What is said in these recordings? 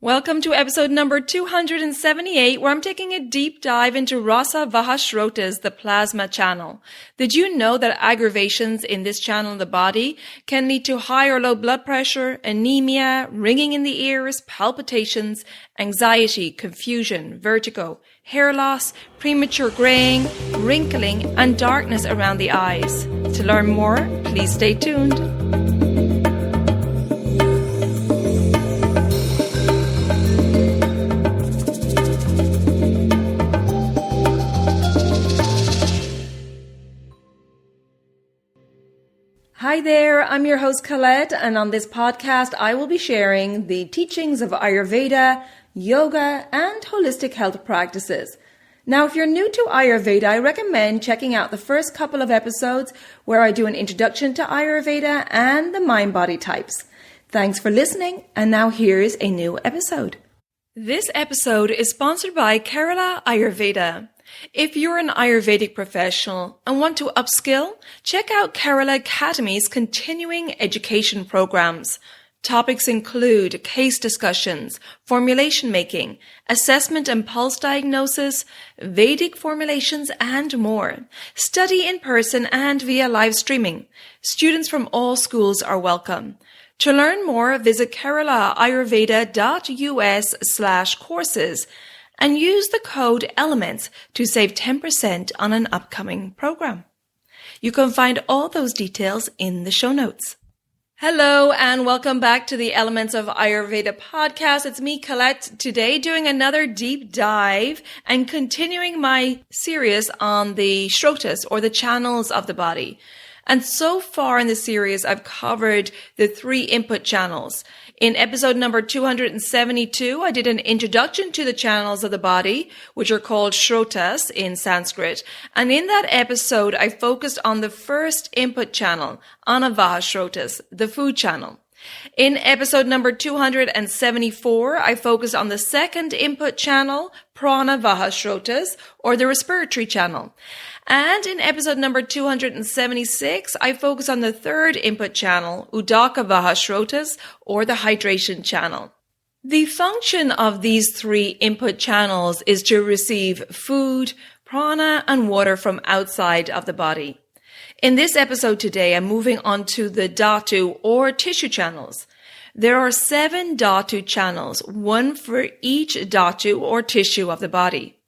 Welcome to episode number 278, where I'm taking a deep dive into Rasa Vaha Srotas, the plasma channel. Did you know that aggravations in this channel of the body can lead to high or low blood pressure, anemia, ringing in the ears, palpitations, anxiety, confusion, vertigo, hair loss, premature graying, wrinkling, and darkness around the eyes? To learn more, please stay tuned. Hi there, I'm your host Colette, and on this podcast I will be sharing the teachings of Ayurveda, yoga, and holistic health practices. Now, if you're new to Ayurveda, I recommend checking out the first couple of episodes where I do an introduction to Ayurveda and the mind-body types. Thanks for listening, and now here's a new episode. This episode is sponsored by Kerala Ayurveda. If you're an Ayurvedic professional and want to upskill, check out Kerala Academy's continuing education programs. Topics include case discussions, formulation making, assessment and pulse diagnosis, Vedic formulations, and more. Study in person and via live streaming. Students from all schools are welcome. To learn more, visit keralaayurveda.us/courses and use the code ELEMENTS to save 10% on an upcoming program. You can find all those details in the show notes. Hello and welcome back to the Elements of Ayurveda podcast. It's me, Colette, today doing another deep dive and continuing my series on the Srotas, or the channels of the body. And so far in the series, I've covered the 3 input channels. In episode number 272, I did an introduction to the channels of the body, which are called Srotas in Sanskrit. And in that episode, I focused on the first input channel, Rasa Vaha Srotas, the food channel. In episode number 274, I focused on the second input channel, Prana Vaha Srotas, or the respiratory channel. And in episode number 276, I focus on the third input channel, Udaka Vaha Srotas, or the hydration channel. The function of these 3 input channels is to receive food, prana, and water from outside of the body. In this episode today, I'm moving on to the dhatu, or tissue channels. There are 7 dhatu channels, one for each dhatu, or tissue of the body.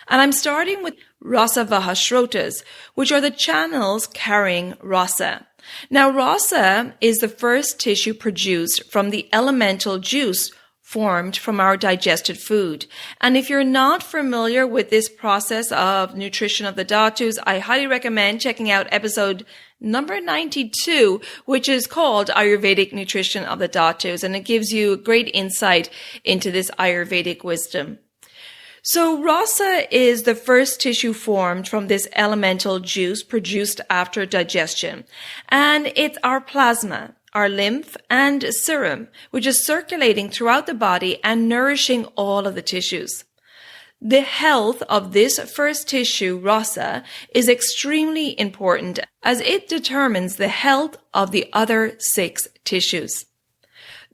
And I'm starting with Rasa Vaha Srotas, which are the channels carrying rasa. Now, rasa is the first tissue produced from the elemental juice formed from our digested food. And if you're not familiar with this process of nutrition of the dhatus, I highly recommend checking out episode number 92, which is called Ayurvedic Nutrition of the Dhatus, and it gives you great insight into this Ayurvedic wisdom. So rasa is the first tissue formed from this elemental juice produced after digestion. And it's our plasma, our lymph, and serum, which is circulating throughout the body and nourishing all of the tissues. The health of this first tissue, rasa, is extremely important as it determines the health of the other 6 tissues.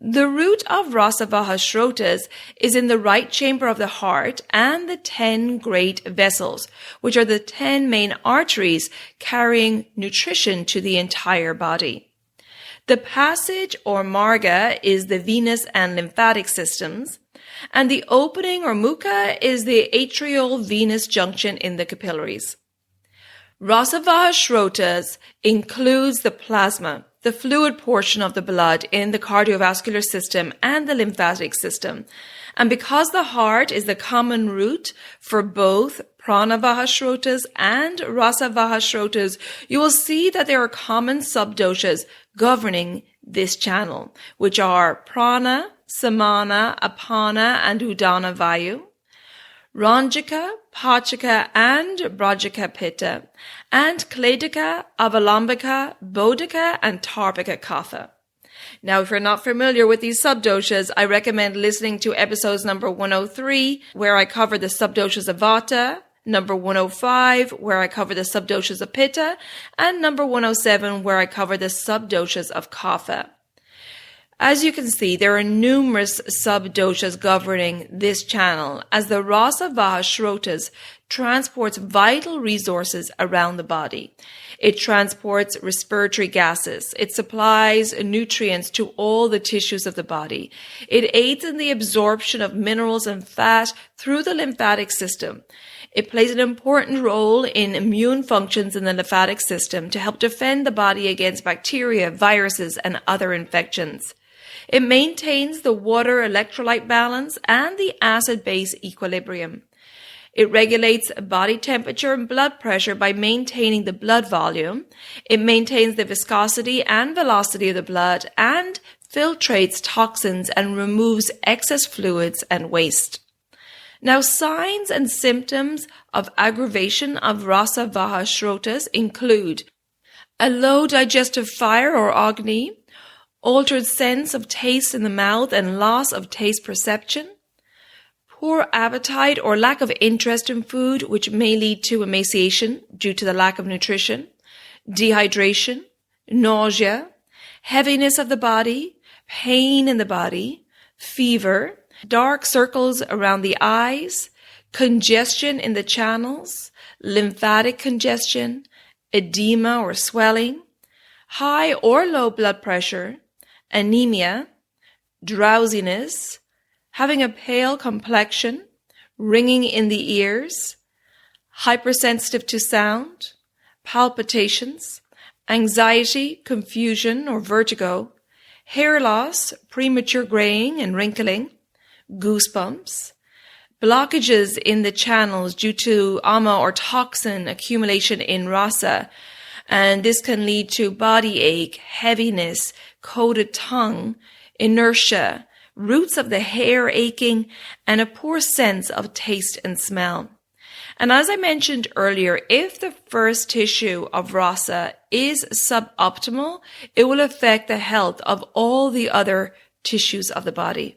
The root of Rasa Vaha Srotas is in the right chamber of the heart and the 10 great vessels, which are the 10 main arteries carrying nutrition to the entire body. The passage or marga is the venous and lymphatic systems, and the opening or mukha is the atrial venous junction in the capillaries. Rasa Vaha Srotas includes the plasma, the fluid portion of the blood in the cardiovascular system and the lymphatic system. And because the heart is the common root for both Prana Vaha Srotas and Rasa Vaha Srotas, you will see that there are common subdoshas governing this channel, which are Prana, Samana, Apana, and Udana Vayu, Ranjaka, Pachaka, and Brajaka Pitta, and Kledika, Avalambika, Bodhika, and Tarpika Kapha. Now, if you're not familiar with these subdoshas, I recommend listening to episodes number 103, where I cover the subdoshas of Vata, number 105, where I cover the subdoshas of Pitta, and number 107, where I cover the subdoshas of Kapha. As you can see, there are numerous sub-doshas governing this channel, as the Rasa Vaha Srotas transports vital resources around the body. It transports respiratory gases. It supplies nutrients to all the tissues of the body. It aids in the absorption of minerals and fat through the lymphatic system. It plays an important role in immune functions in the lymphatic system to help defend the body against bacteria, viruses, and other infections. It maintains the water-electrolyte balance and the acid-base equilibrium. It regulates body temperature and blood pressure by maintaining the blood volume. It maintains the viscosity and velocity of the blood and filtrates toxins and removes excess fluids and waste. Now, signs and symptoms of aggravation of Rasa Vaha Srotas include a low digestive fire or agni, altered sense of taste in the mouth and loss of taste perception, poor appetite or lack of interest in food, which may lead to emaciation due to the lack of nutrition, dehydration, nausea, heaviness of the body, pain in the body, fever, dark circles around the eyes, congestion in the channels, lymphatic congestion, edema or swelling, high or low blood pressure, anemia, drowsiness, having a pale complexion, ringing in the ears, hypersensitive to sound, palpitations, anxiety, confusion or vertigo, hair loss, premature graying and wrinkling, goosebumps, blockages in the channels due to ama or toxin accumulation in rasa, and this can lead to body ache, heaviness, coated tongue, inertia, roots of the hair aching, and a poor sense of taste and smell. And as I mentioned earlier, if the first tissue of rasa is suboptimal, it will affect the health of all the other tissues of the body.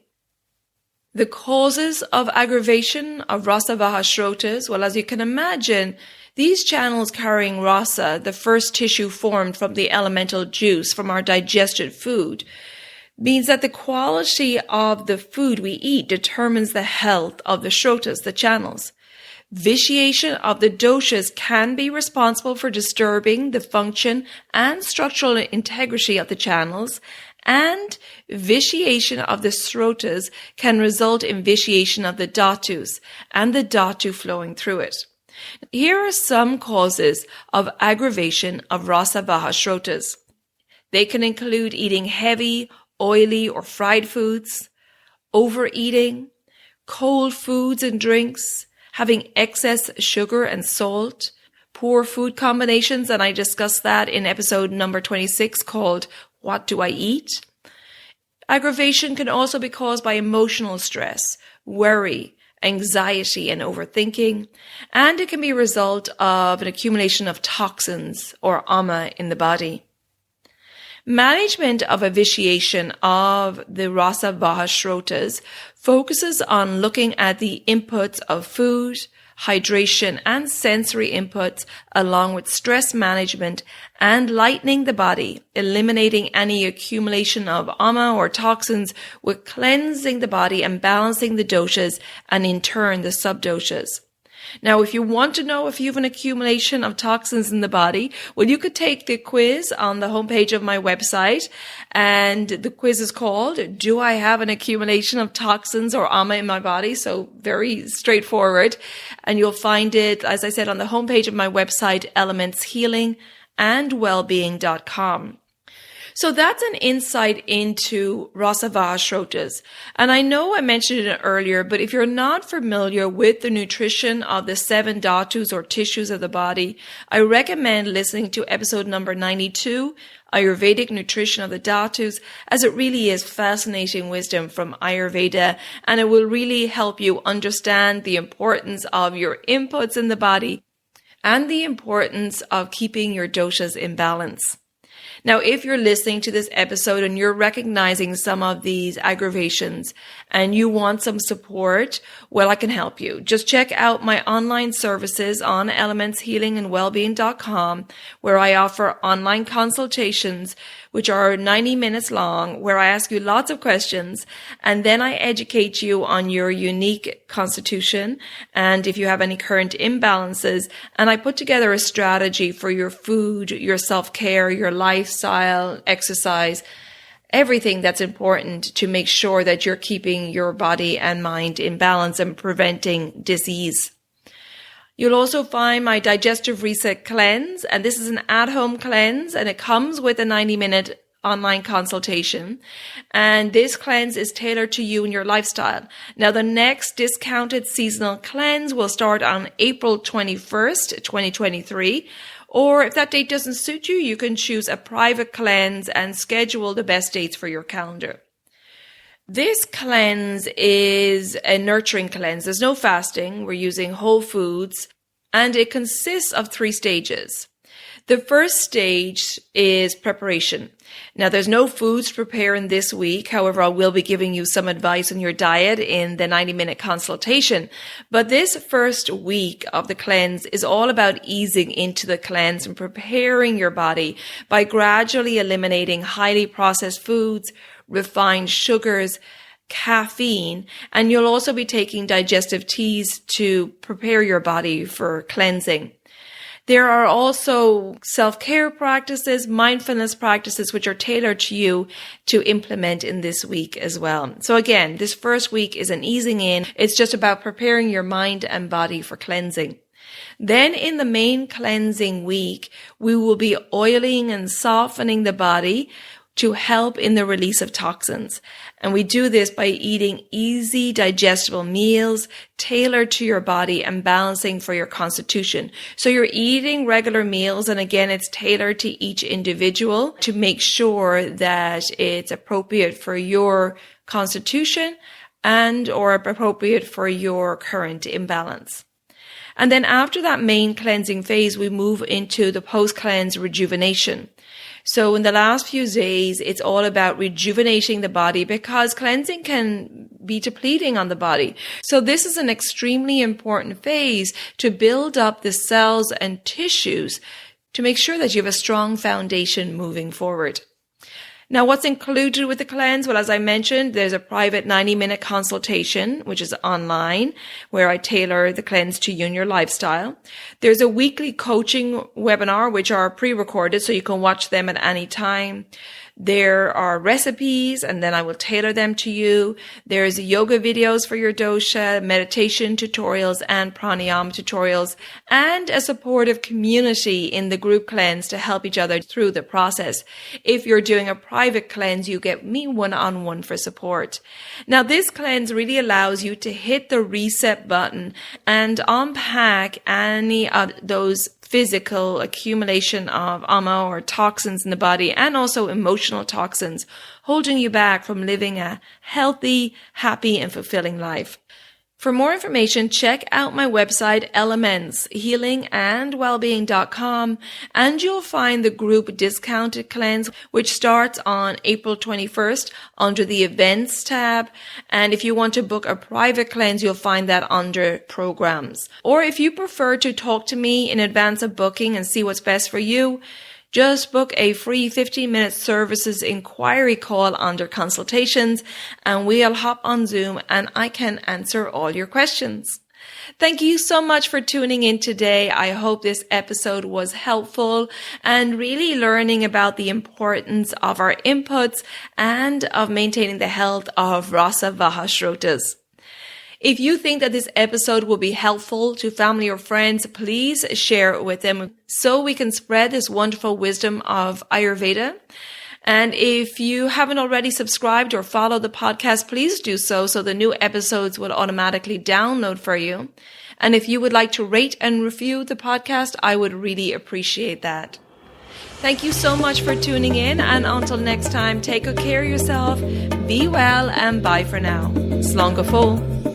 The causes of aggravation of Rasa Vaha Srotas, well, as you can imagine, these channels carrying rasa, the first tissue formed from the elemental juice from our digested food, means that the quality of the food we eat determines the health of the Srotas, the channels. Vitiation of the doshas can be responsible for disturbing the function and structural integrity of the channels, and vitiation of the Srotas can result in vitiation of the dhatus and the dhatu flowing through it. Here are some causes of aggravation of Rasa Vaha Srotas. They can include eating heavy, oily or fried foods, overeating, cold foods and drinks, having excess sugar and salt, poor food combinations, and I discussed that in episode number 26 called What Do I Eat? Aggravation can also be caused by emotional stress, worry, anxiety, and overthinking, and it can be a result of an accumulation of toxins or ama in the body. Management of a vitiation of the Rasa Vaha Srotas focuses on looking at the inputs of food, hydration, and sensory inputs, along with stress management and lightening the body, eliminating any accumulation of ama or toxins, with cleansing the body and balancing the doshas and in turn the subdoshas. Now, if you want to know if you have an accumulation of toxins in the body, well, you could take the quiz on the homepage of my website, and the quiz is called, Do I Have an Accumulation of Toxins or ama in my body? So very straightforward. And you'll find it, as I said, on the homepage of my website, elementshealingandwellbeing.com. So that's an insight into Rasa Vaha Srotas. And I know I mentioned it earlier, but if you're not familiar with the nutrition of the 7 dhatus or tissues of the body, I recommend listening to episode number 92, Ayurvedic Nutrition of the Dhatus, as it really is fascinating wisdom from Ayurveda, and it will really help you understand the importance of your inputs in the body and the importance of keeping your doshas in balance. Now, if you're listening to this episode and you're recognizing some of these aggravations and you want some support, well, I can help you. Just check out my online services on elementshealingandwellbeing.com, where I offer online consultations which are 90 minutes long, where I ask you lots of questions, and then I educate you on your unique constitution and if you have any current imbalances, and I put together a strategy for your food, your self-care, your lifestyle, exercise, everything that's important to make sure that you're keeping your body and mind in balance and preventing disease. You'll also find my Digestive Reset Cleanse, and this is an at-home cleanse, and it comes with a 90-minute online consultation. And this cleanse is tailored to you and your lifestyle. Now, the next discounted seasonal cleanse will start on April 21st, 2023. Or if that date doesn't suit you, you can choose a private cleanse and schedule the best dates for your calendar. This cleanse is a nurturing cleanse. There's no fasting. We're using whole foods, and it consists of 3 stages. The first stage is preparation. Now, there's no foods to prepare in this week. However, I will be giving you some advice on your diet in the 90-minute consultation. But this first week of the cleanse is all about easing into the cleanse and preparing your body by gradually eliminating highly processed foods, refined sugars, caffeine, and you'll also be taking digestive teas to prepare your body for cleansing. There are also self-care practices, mindfulness practices, which are tailored to you to implement in this week as well. So again, this first week is an easing in. It's just about preparing your mind and body for cleansing. Then in the main cleansing week, we will be oiling and softening the body to help in the release of toxins. And we do this by eating easy, digestible meals tailored to your body and balancing for your constitution. So you're eating regular meals, and again, it's tailored to each individual to make sure that it's appropriate for your constitution and or appropriate for your current imbalance. And then after that main cleansing phase, we move into the post-cleanse rejuvenation. So in the last few days, it's all about rejuvenating the body because cleansing can be depleting on the body. So this is an extremely important phase to build up the cells and tissues to make sure that you have a strong foundation moving forward. Now, what's included with the cleanse? Well, as I mentioned, there's a private 90-minute consultation, which is online, where I tailor the cleanse to you and your lifestyle. There's a weekly coaching webinar, which are pre-recorded, so you can watch them at any time. There are recipes, and then I will tailor them to you. There's yoga videos for your dosha, meditation tutorials, and pranayama tutorials, and a supportive community in the group cleanse to help each other through the process. If you're doing a private cleanse, you get me one-on-one for support. Now, this cleanse really allows you to hit the reset button and unpack any of those physical accumulation of ama or toxins in the body and also emotional toxins holding you back from living a healthy, happy, and fulfilling life. For more information, check out my website, elementshealingandwellbeing.com, and you'll find the group discounted cleanse, which starts on April 21st under the events tab. And if you want to book a private cleanse, you'll find that under programs. Or if you prefer to talk to me in advance of booking and see what's best for you, just book a free 15-minute services inquiry call under consultations, and we'll hop on Zoom and I can answer all your questions. Thank you so much for tuning in today. I hope this episode was helpful and really learning about the importance of our inputs and of maintaining the health of Rasa Vaha Srotas. If you think that this episode will be helpful to family or friends, please share it with them so we can spread this wonderful wisdom of Ayurveda. And if you haven't already subscribed or followed the podcast, please do so the new episodes will automatically download for you. And if you would like to rate and review the podcast, I would really appreciate that. Thank you so much for tuning in, and until next time, take good care of yourself, be well, and bye for now. Slán go fóill.